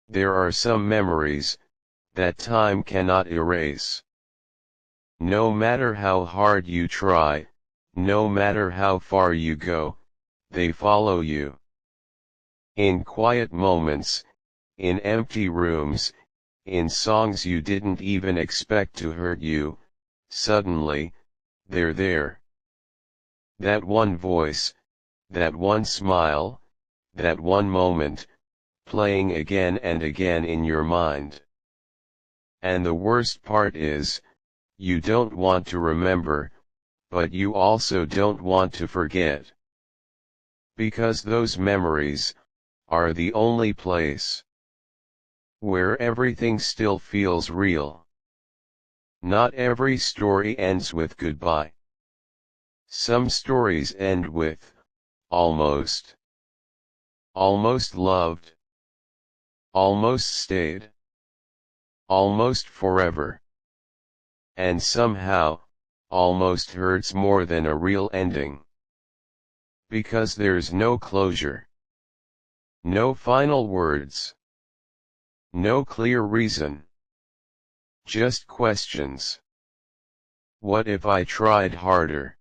There are some memories that time cannot erase. No matter how hard you try, no matter how far you go, they follow you. In quiet moments, in empty rooms, in songs you didn't even expect to hurt you, suddenly, they're there. That one voice, that one smile, that one moment, playing again and again in your mind. And the worst part is, you don't want to remember, but you also don't want to forget. Because those memories are the only place where everything still feels real. Not every story ends with goodbye. Some stories end with almost. Almost loved. Almost stayed. Almost forever. And somehow, almost hurts more than a real ending. Because there's no closure. No final words. No clear reason. Just questions. What if I tried harder?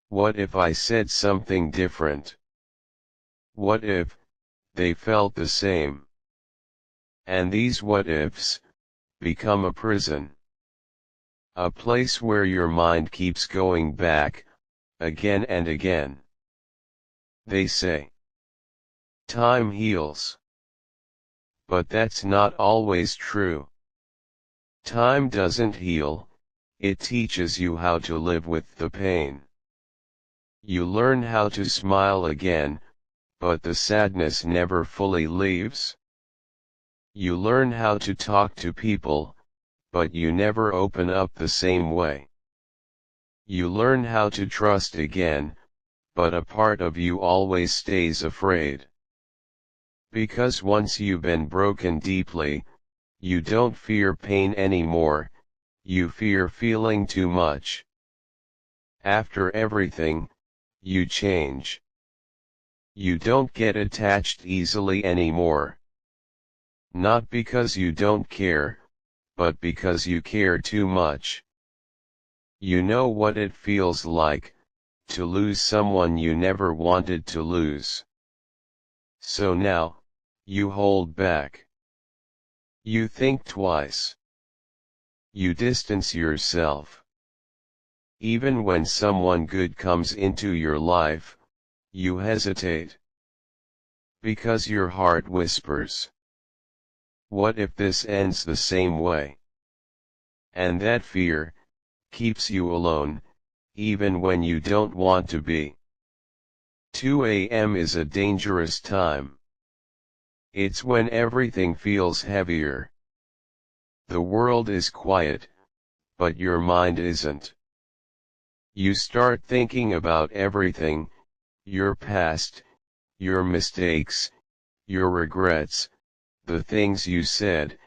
What if I said something different? What if they felt the same? And these what ifs become a prison. A place where your mind keeps going back, again and again. They say, time heals. But that's not always true. Time doesn't heal, it teaches you how to live with the pain. You learn how to smile again, but the sadness never fully leaves. You learn how to talk to people, but you never open up the same way. You learn how to trust again, but a part of you always stays afraid. Because once you've been broken deeply, you don't fear pain anymore, you fear feeling too much. After everything, you change. You don't get attached easily anymore. Not because you don't care, but because you care too much. You know what it feels like to lose someone you never wanted to lose. So now, you hold back. You think twice. You distance yourself. Even when someone good comes into your life, you hesitate. Because your heart whispers, what if this ends the same way? And that fear keeps you alone, even when you don't want to be. 2 a.m. is a dangerous time. It's when everything feels heavier. The world is quiet, but your mind isn't. You start thinking about everything, your past, your mistakes, your regrets, the things you said,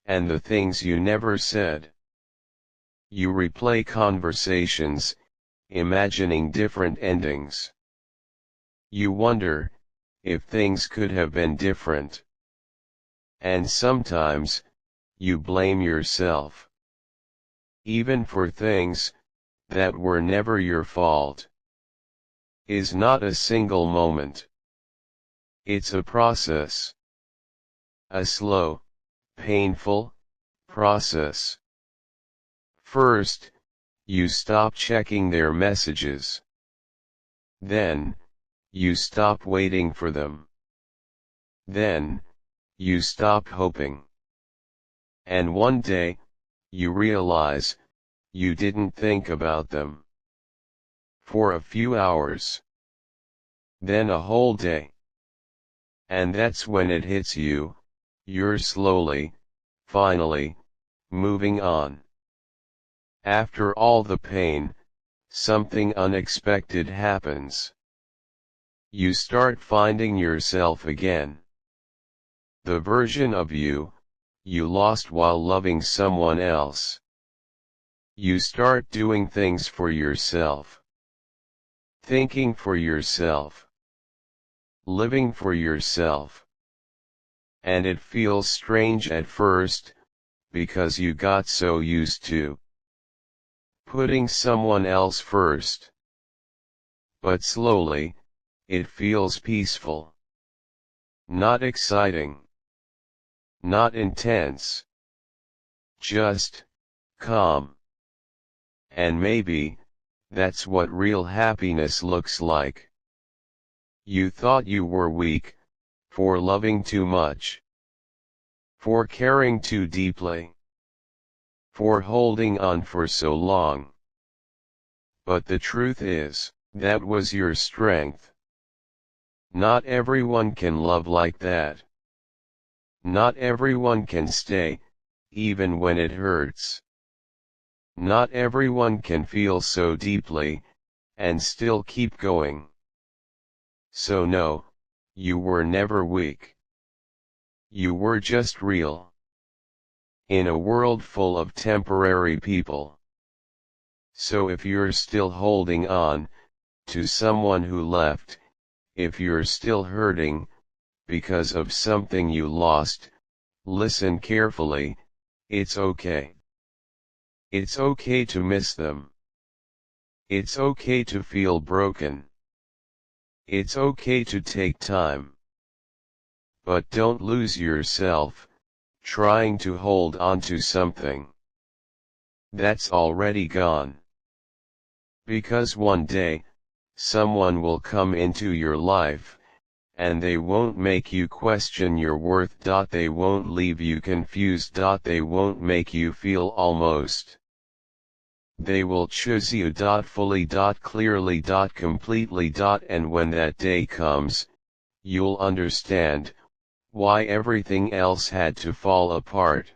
and the things you never said. You replay conversations, imagining different endings. You wonder if things could have been different. And sometimes, you blame yourself. Even for things that were never your fault. Is not a single moment. It's a process. A slow, painful process. First, you stop checking their messages. Then, you stop waiting for them. Then, you stop hoping. And one day, you realize, you didn't think about them. For a few hours. Then a whole day. And that's when it hits you, you're slowly, finally, moving on. After all the pain, something unexpected happens. You start finding yourself again. The version of you lost while loving someone else. You start doing things for yourself. Thinking for yourself. Living for yourself. And it feels strange at first, because you got so used to putting someone else first. But slowly, it feels peaceful. Not exciting. Not intense. Just calm. And maybe, that's what real happiness looks like. You thought you were weak, for loving too much, for caring too deeply, for holding on for so long. But the truth is, that was your strength. Not everyone can love like that. Not everyone can stay, even when it hurts. Not everyone can feel so deeply, and still keep going. So no, you were never weak. You were just real. In a world full of temporary people. So if you're still holding on to someone who left, if you're still hurting because of something you lost, listen carefully, it's okay. It's okay to miss them. It's okay to feel broken. It's okay to take time. But don't lose yourself, trying to hold on to something that's already gone. Because one day, someone will come into your life, and they won't make you question your worth. They won't leave you confused. They won't make you feel almost. They will choose you. Fully. Clearly. Completely. And when that day comes, you'll understand why everything else had to fall apart.